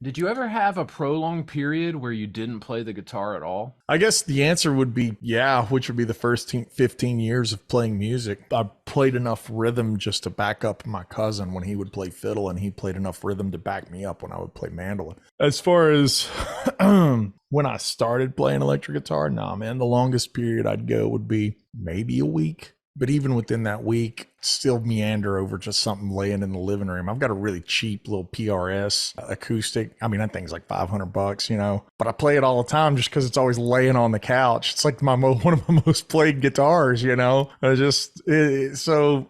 Did you ever have a prolonged period where you didn't play the guitar at all? I guess the answer would be yeah, which would be the first 15 years of playing music. I played enough rhythm just to back up my cousin when he would play fiddle, and he played enough rhythm to back me up when I would play mandolin. As far as when I started playing electric guitar, nah, man, the longest period I'd go would be maybe a week. But even within that week, still meander over just something laying in the living room. I've got a really cheap little PRS acoustic. I mean, that thing's like $500, but I play it all the time just because it's always laying on the couch. It's like one of my most played guitars, so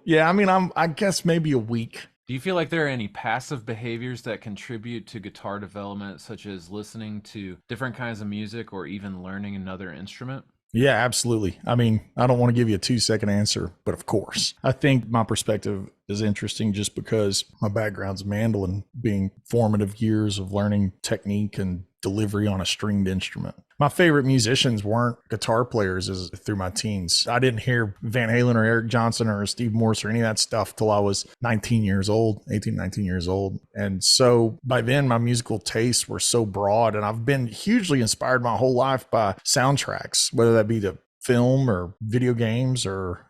yeah, I mean, I guess maybe a week. Do you feel like there are any passive behaviors that contribute to guitar development, such as listening to different kinds of music or even learning another instrument? Yeah, absolutely. I mean, I don't want to give you a 2-second answer, but of course, I think my perspective is interesting just because my background's mandolin, being formative years of learning technique and delivery on a stringed instrument. My favorite musicians weren't guitar players through my teens. I didn't hear Van Halen or Eric Johnson or Steve Morse or any of that stuff till I was 19 years old, 18, 19 years old. And so by then my musical tastes were so broad, and I've been hugely inspired my whole life by soundtracks, whether that be to film or video games or,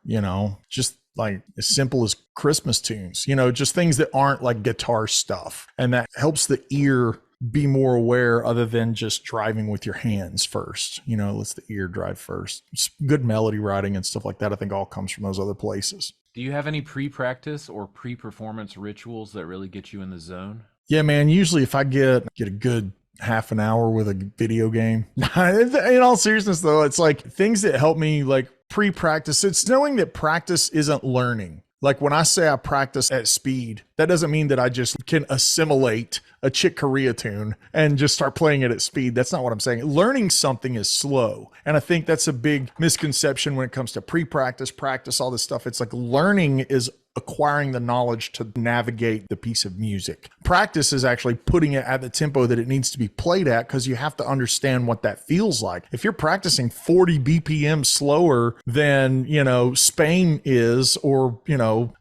just like as simple as Christmas tunes, just things that aren't like guitar stuff. And that helps the ear be more aware other than just driving with your hands first. Lets the ear drive first. It's good melody writing and stuff like that, I think, all comes from those other places. Do you have any pre-practice or pre-performance rituals that really get you in the zone? Yeah, man. Usually if I get a good half an hour with a video game, in all seriousness though, it's like things that help me like pre-practice. It's knowing that practice isn't learning. Like when I say I practice at speed, that doesn't mean that I just can assimilate a Chick Corea tune and just start playing it at speed. That's not what I'm saying. Learning something is slow. And I think that's a big misconception when it comes to pre-practice, practice, all this stuff. It's like learning is acquiring the knowledge to navigate the piece of music. Practice is actually putting it at the tempo that it needs to be played at, because you have to understand what that feels like. If you're practicing 40 BPM slower than, Spain is, or,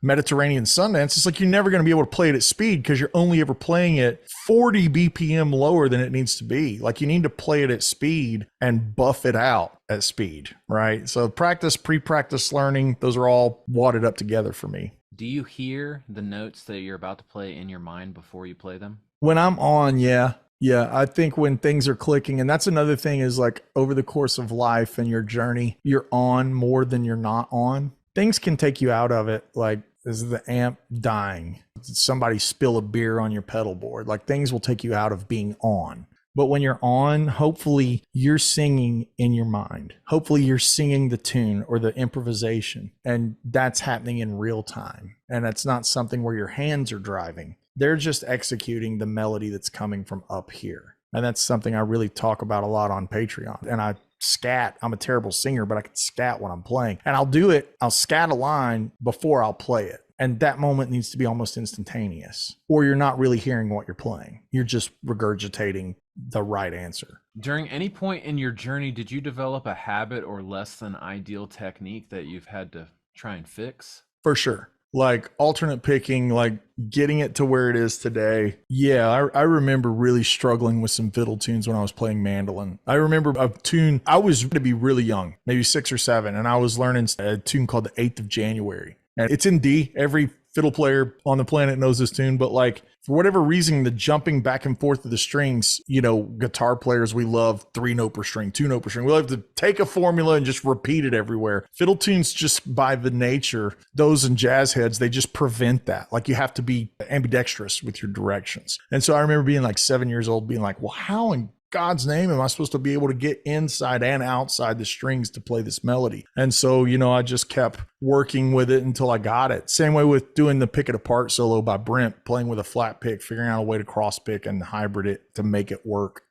Mediterranean Sundance, it's like you're never going to be able to play it at speed because you're only ever playing it 40 BPM lower than it needs to be. Like you need to play it at speed and buff it out at speed, right? So practice, pre-practice, learning, those are all wadded up together for me. Do you hear the notes that you're about to play in your mind before you play them? When I'm on, yeah. Yeah, I think when things are clicking, and that's another thing is like over the course of life and your journey, you're on more than you're not on. Things can take you out of it. Like, is the amp dying? Did somebody spill a beer on your pedal board? Like things will take you out of being on. But when you're on, hopefully you're singing in your mind. Hopefully you're singing the tune or the improvisation, and that's happening in real time. And it's not something where your hands are driving. They're just executing the melody that's coming from up here. And that's something I really talk about a lot on Patreon. And I scat. I'm a terrible singer, but I can scat when I'm playing. And I'll scat a line before I'll play it. And that moment needs to be almost instantaneous, or you're not really hearing what you're playing. You're just regurgitating the right answer. During any point in your journey, did you develop a habit or less than ideal technique that you've had to try and fix? For sure. Like alternate picking, like getting it to where it is today. Yeah, I remember really struggling with some fiddle tunes when I was playing mandolin. I remember a tune, I was to be really young, maybe 6 or 7, and I was learning a tune called the 8th of January. And it's in D. Every fiddle player on the planet knows this tune, but like for whatever reason, the jumping back and forth of the strings, guitar players, we love 3-note per string, 2-note per string. We love to take a formula and just repeat it everywhere. Fiddle tunes, just by the nature, those and jazz heads, they just prevent that. Like you have to be ambidextrous with your directions. And so I remember being like 7 years old, being like, well, how in God's name am I supposed to be able to get inside and outside the strings to play this melody? And so, I just kept working with it until I got it. Same way with doing the Pick It Apart solo by Brent, playing with a flat pick, figuring out a way to cross pick and hybrid it to make it work.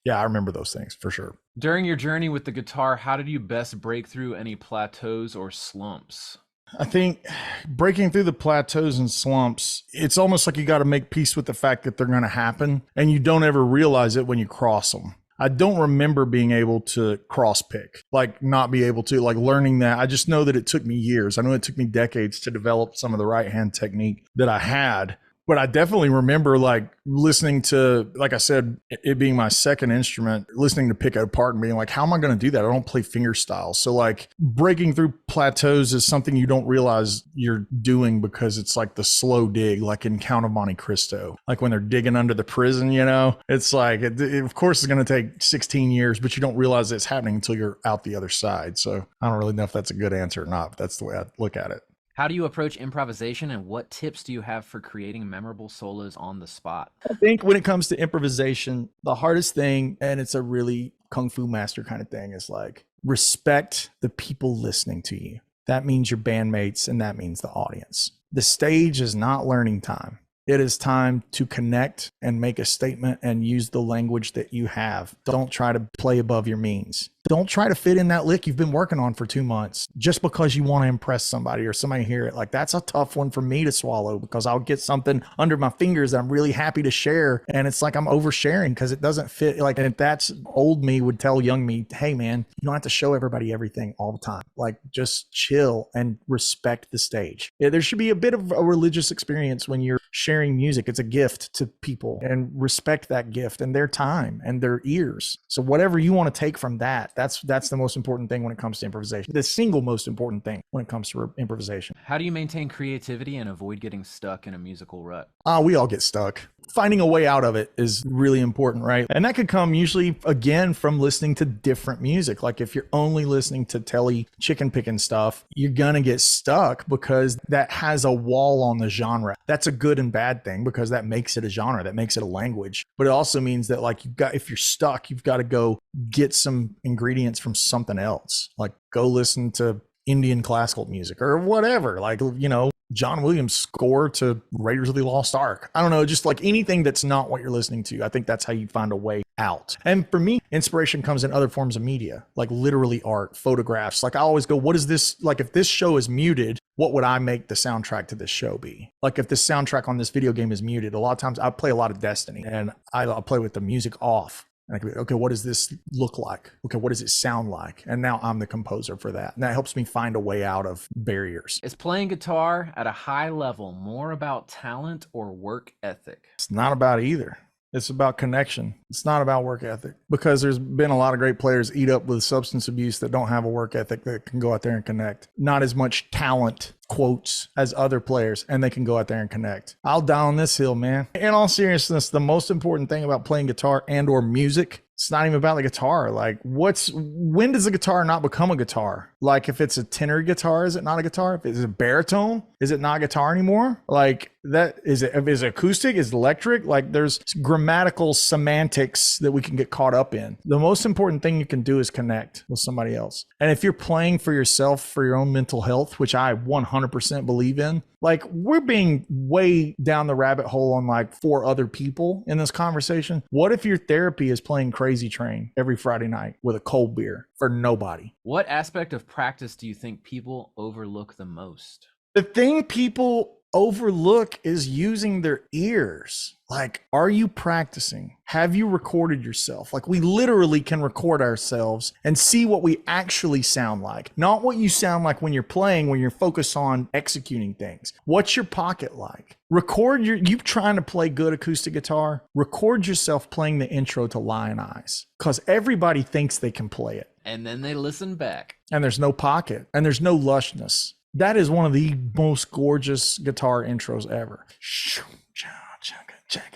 Yeah, I remember those things for sure. During your journey with the guitar, how did you best break through any plateaus or slumps? I think breaking through the plateaus and slumps, it's almost like you got to make peace with the fact that they're going to happen, and you don't ever realize it when you cross them. I don't remember being able to cross pick, like not be able to, like learning that. I just know that it took me years. I know it took me decades to develop some of the right hand technique that I had. But I definitely remember like listening to, like I said, it being my second instrument, listening to pick it apart and being like, how am I going to do that? I don't play finger styles. So like breaking through plateaus is something you don't realize you're doing because it's like the slow dig, like in Count of Monte Cristo, like when they're digging under the prison, you know, it's like, of course it's going to take 16 years, but you don't realize it's happening until you're out the other side. So I don't really know if that's a good answer or not, but that's the way I look at it. How do you approach improvisation, and what tips do you have for creating memorable solos on the spot? I think when it comes to improvisation, the hardest thing, and it's a really Kung Fu master kind of thing, is like respect the people listening to you. That means your bandmates, and that means the audience. The stage is not learning time. It is time to connect and make a statement and use the language that you have. Don't try to play above your means. Don't try to fit in that lick you've been working on for 2 months just because you want to impress somebody or somebody hear it. Like, that's a tough one for me to swallow because I'll get something under my fingers that I'm really happy to share. And it's like I'm oversharing because it doesn't fit. Like, and if that's old me would tell young me, hey man, you don't have to show everybody everything all the time. Like, just chill and respect the stage. Yeah, there should be a bit of a religious experience when you're sharing music. It's a gift to people, and respect that gift and their time and their ears. So whatever you want to take from that, that's the most important thing when it comes to improvisation. The single most important thing when it comes to improvisation. How do you maintain creativity and avoid getting stuck in a musical rut? We all get stuck. Finding a way out of it is really important, right? And that could come usually, again, from listening to different music. Like if you're only listening to telly chicken picking stuff, you're gonna get stuck because that has a wall on the genre. That's a good and bad thing because that makes it a genre, that makes it a language. But it also means that like if you're stuck, you've got to go get some ingredients from something else. Like go listen to Indian classical music or whatever, like, you know, John Williams' score to Raiders of the Lost Ark. I don't know, just like anything that's not what you're listening to. I think that's how you find a way out. And for me, inspiration comes in other forms of media, like literally art, photographs. Like I always go, what is this? Like if this show is muted, what would I make the soundtrack to this show be? Like if the soundtrack on this video game is muted, a lot of times I play a lot of Destiny and I'll play with the music off. And I can be, okay, what does this look like? Okay, what does it sound like? And now I'm the composer for that. And that helps me find a way out of barriers. Is playing guitar at a high level more about talent or work ethic? It's not about either. It's about connection. It's not about work ethic, because there's been a lot of great players eat up with substance abuse that don't have a work ethic that can go out there and connect. Not as much talent, quotes, as other players, and they can go out there and connect. I'll die on this hill, man. In all seriousness, the most important thing about playing guitar and or music, it's not even about the guitar. Like when does a guitar not become a guitar? Like if it's a tenor guitar, is it not a guitar? If it's a baritone, is it not a guitar anymore? Like that, is it acoustic? Is it electric? Like there's grammatical semantics that we can get caught up in. The most important thing you can do is connect with somebody else. And if you're playing for yourself, for your own mental health, which I 100% believe in, like we're being way down the rabbit hole on like 4 other people in this conversation. What if your therapy is playing Crazy Train every Friday night with a cold beer for nobody? What aspect of practice do you think people overlook the most? The thing people overlook is using their ears. Like, are you practicing? Have you recorded yourself? Like, we literally can record ourselves and see what we actually sound like. Not what you sound like when you're playing, when you're focused on executing things. What's your pocket like? Record you trying to play good acoustic guitar, record yourself playing the intro to Lion Eyes, because everybody thinks they can play it. And then they listen back. And there's no pocket and there's no lushness. That is one of the most gorgeous guitar intros ever.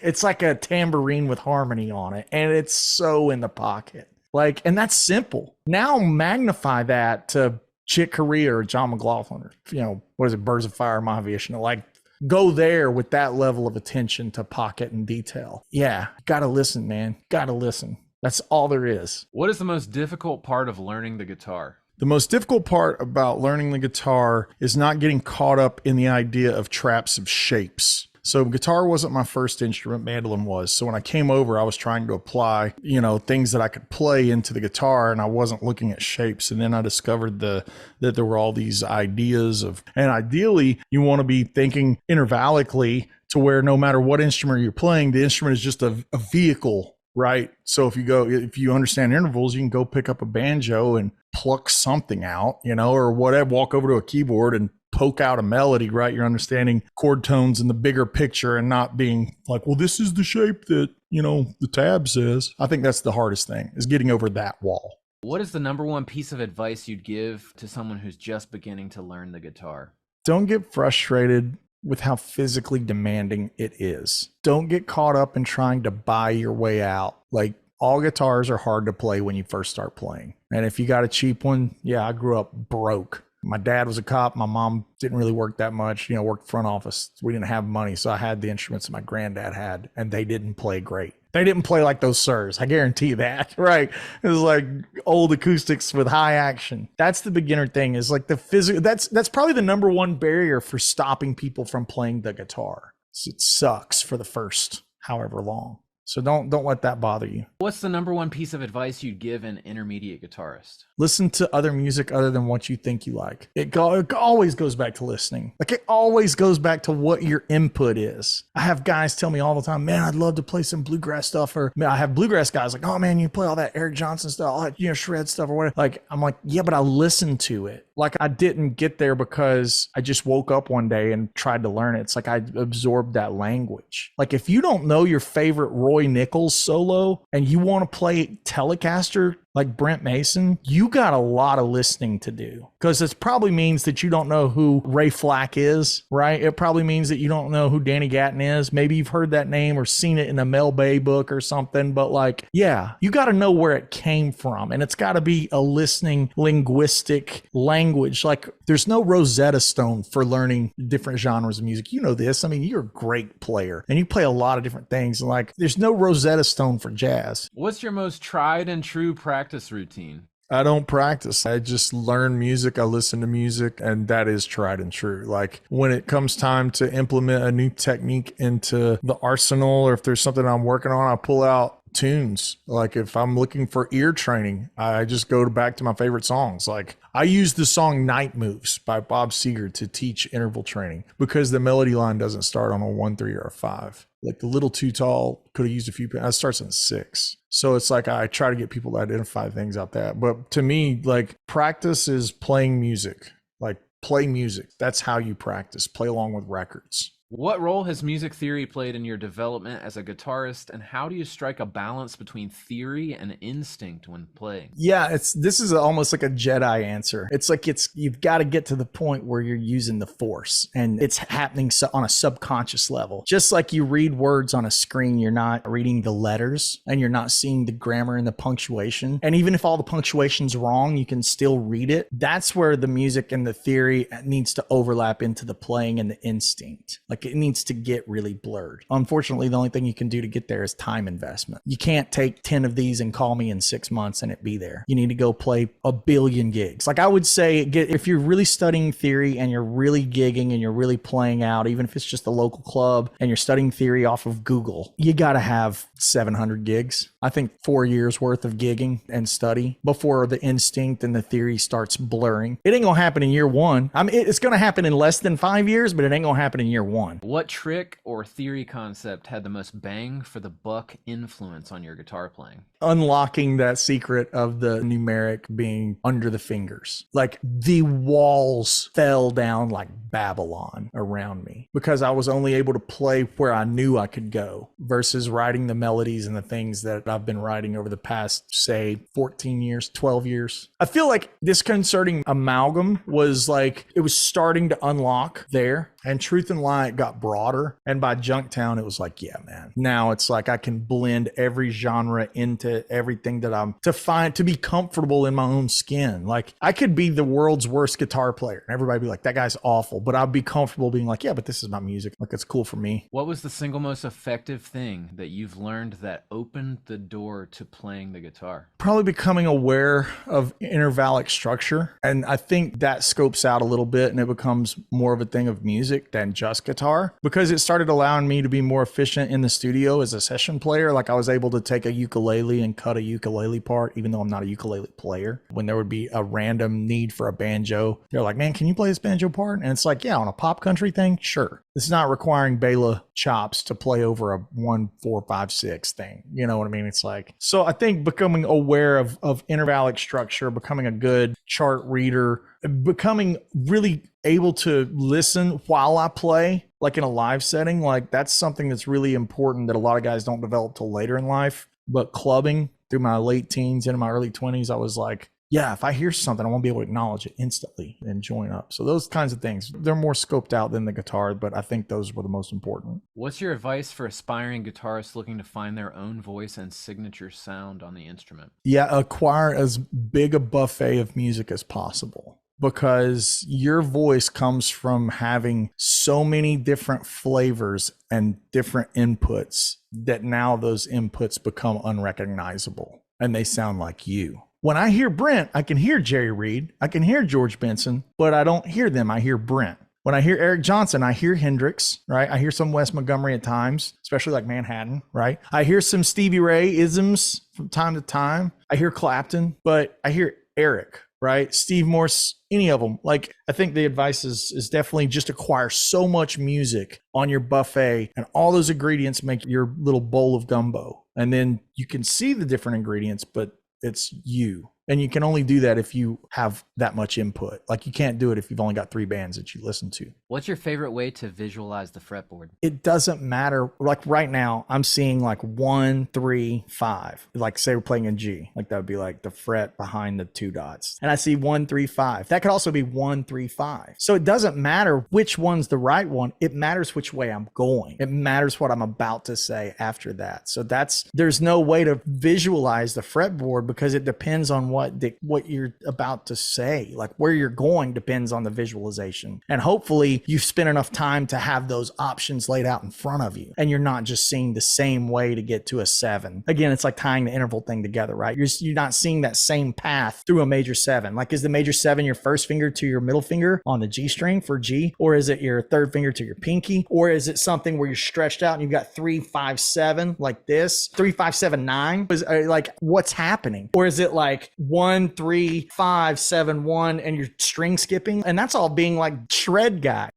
It's like a tambourine with harmony on it, and it's so in the pocket. Like, and that's simple. Now magnify that to Chick Corea or John McLaughlin, or, you know, what is it, Birds of Fire, Mahavishnu. Like, go there with that level of attention to pocket and detail. Yeah, gotta listen, man. Gotta listen. That's all there is. What is the most difficult part of learning the guitar? The most difficult part about learning the guitar is not getting caught up in the idea of traps of shapes. So guitar wasn't my first instrument, mandolin was. So when I came over, I was trying to apply, you know, things that I could play into the guitar, and I wasn't looking at shapes. And then I discovered that there were all these ideas of, and ideally you want to be thinking intervallically to where no matter what instrument you're playing, the instrument is just a vehicle, right? So if you understand intervals, you can go pick up a banjo and pluck something out, you know, or whatever, walk over to a keyboard and poke out a melody, right? You're understanding chord tones in the bigger picture and not being like, well, this is the shape that, the tab says. I think that's the hardest thing, is getting over that wall. What is the number one piece of advice you'd give to someone who's just beginning to learn the guitar? Don't get frustrated with how physically demanding it is. Don't get caught up in trying to buy your way out. Like, all guitars are hard to play when you first start playing. And if you got a cheap one, yeah, I grew up broke. My dad was a cop. My mom didn't really work that much, worked front office. We didn't have money. So I had the instruments that my granddad had, and they didn't play great. They didn't play like those Sirs. I guarantee you that, right? It was like old acoustics with high action. That's the beginner thing, is like the physical. That's probably the number one barrier for stopping people from playing the guitar. It sucks for the first however long. So don't let that bother you. What's the number one piece of advice you'd give an intermediate guitarist? Listen to other music other than what you think you like. It always goes back to listening. Like, it always goes back to what your input is. I have guys tell me all the time, man, I'd love to play some bluegrass stuff. Or I have bluegrass guys like, oh man, you play all that Eric Johnson stuff, all that, shred stuff or whatever. Like, I'm like, yeah, but I listened to it. Like, I didn't get there because I just woke up one day and tried to learn it. It's like I absorbed that language. Like, if you don't know your favorite Roy Nichols solo and you want to play Telecaster like Brent Mason, you got a lot of listening to do, because it probably means that you don't know who Ray Flack is, right? It probably means that you don't know who Danny Gatton is. Maybe you've heard that name or seen it in a Mel Bay book or something, but like, yeah, you got to know where it came from, and it's got to be a listening linguistic language. Like, there's no Rosetta Stone for learning different genres of music. You know this. I mean, you're a great player and you play a lot of different things. Like, there's no Rosetta Stone for jazz. What's your most tried and true practice routine? I don't practice. I just learn music. I listen to music, and that is tried and true. Like, when it comes time to implement a new technique into the arsenal, or if there's something I'm working on, I pull out tunes. Like, if I'm looking for ear training, I just go back to my favorite songs. Like, I use the song Night Moves by Bob Seger to teach interval training, because the melody line doesn't start on a 1-3 or a 5. Like, the Little Too Tall could have used a few. That starts in 6. So it's like, I try to get people to identify things out that. But to me, like, practice is playing music. Like, play music. That's how you practice. Play along with records. What role has music theory played in your development as a guitarist, and how do you strike a balance between theory and instinct when playing? Yeah, this is almost like a Jedi answer. It's like, you've got to get to the point where you're using the force, and it's happening on a subconscious level. Just like you read words on a screen, you're not reading the letters, and you're not seeing the grammar and the punctuation. And even if all the punctuation's wrong, you can still read it. That's where the music and the theory needs to overlap into the playing and the instinct. Like, it needs to get really blurred. Unfortunately, the only thing you can do to get there is time investment. You can't take 10 of these and call me in 6 months and it be there. You need to go play a billion gigs. Like, I would say, if you're really studying theory and you're really gigging and you're really playing out, even if it's just a local club and you're studying theory off of Google, you got to have 700 gigs. I think 4 years worth of gigging and study before the instinct and the theory starts blurring. It ain't gonna happen in year one. I mean, it's gonna happen in less than 5 years, but it ain't gonna happen in year one. What trick or theory concept had the most bang for the buck influence on your guitar playing? Unlocking that secret of the numeric being under the fingers. Like, the walls fell down like Babylon around me, because I was only able to play where I knew I could go, versus writing the melodies and the things that I've been writing over the past, say, 14 years, 12 years. I feel like Disconcerting Amalgam was like, it was starting to unlock there. And Truth and Lie got broader. And by Junktown, it was like, yeah, man. Now it's like I can blend every genre into everything that I'm to be comfortable in my own skin. Like, I could be the world's worst guitar player and everybody be like, that guy's awful. But I'd be comfortable being like, yeah, but this is my music. Like, it's cool for me. What was the single most effective thing that you've learned that opened the door to playing the guitar? Probably becoming aware of intervallic structure. And I think that scopes out a little bit and it becomes more of a thing of music than just guitar, because it started allowing me to be more efficient in the studio as a session player. Like, I was able to take a ukulele and cut a ukulele part, even though I'm not a ukulele player. When there would be a random need for a banjo, they're like, man, can you play this banjo part? And it's like, yeah, on a pop country thing, sure. It's not requiring Bela chops to play over a 1, 4, 5, 6 thing. You know what I mean? It's like, so I think becoming aware of intervallic structure, becoming a good chart reader, becoming really able to listen while I play, like in a live setting, like that's something that's really important that a lot of guys don't develop till later in life. But clubbing through my late teens into my early 20s, I was like, yeah, if I hear something, I want to be able to acknowledge it instantly and join up. So those kinds of things, they're more scoped out than the guitar, but I think those were the most important. What's your advice for aspiring guitarists looking to find their own voice and signature sound on the instrument? Yeah, acquire as big a buffet of music as possible, because your voice comes from having so many different flavors and different inputs that now those inputs become unrecognizable and they sound like you. When I hear Brent, I can hear Jerry Reed, I can hear George Benson, but I don't hear them. I hear Brent. When I hear Eric Johnson, I hear Hendrix, right? I hear some Wes Montgomery at times, especially like Manhattan, right? I hear some Stevie Ray isms from time to time. I hear Clapton, but I hear Eric, right? Steve Morse, any of them. Like, I think the advice is definitely just acquire so much music on your buffet, and all those ingredients make your little bowl of gumbo. And then you can see the different ingredients, but it's you. And you can only do that if you have that much input. Like, you can't do it if you've only got 3 bands that you listen to. What's your favorite way to visualize the fretboard? It doesn't matter. Like right now, I'm seeing like 1, 3, 5. Like say we're playing in G, like that would be like the fret behind the 2 dots. And I see 1, 3, 5. That could also be 1, 3, 5. So it doesn't matter which one's the right one. It matters which way I'm going. It matters what I'm about to say after that. So there's no way to visualize the fretboard because it depends on what you're about to say. Like where you're going depends on the visualization. And hopefully you've spent enough time to have those options laid out in front of you and you're not just seeing the same way to get to a 7. Again, it's like tying the interval thing together, right? You're not seeing that same path through a major 7. Like, is the major 7 your first finger to your middle finger on the G string for G? Or is it your third finger to your pinky? Or is it something where you're stretched out and you've got 3, 5, 7 like this? 3, 5, 7, 9? Like, what's happening? Or is it like 1, 3, 5, 7, 1 and you're string skipping? And that's all being like shred guy.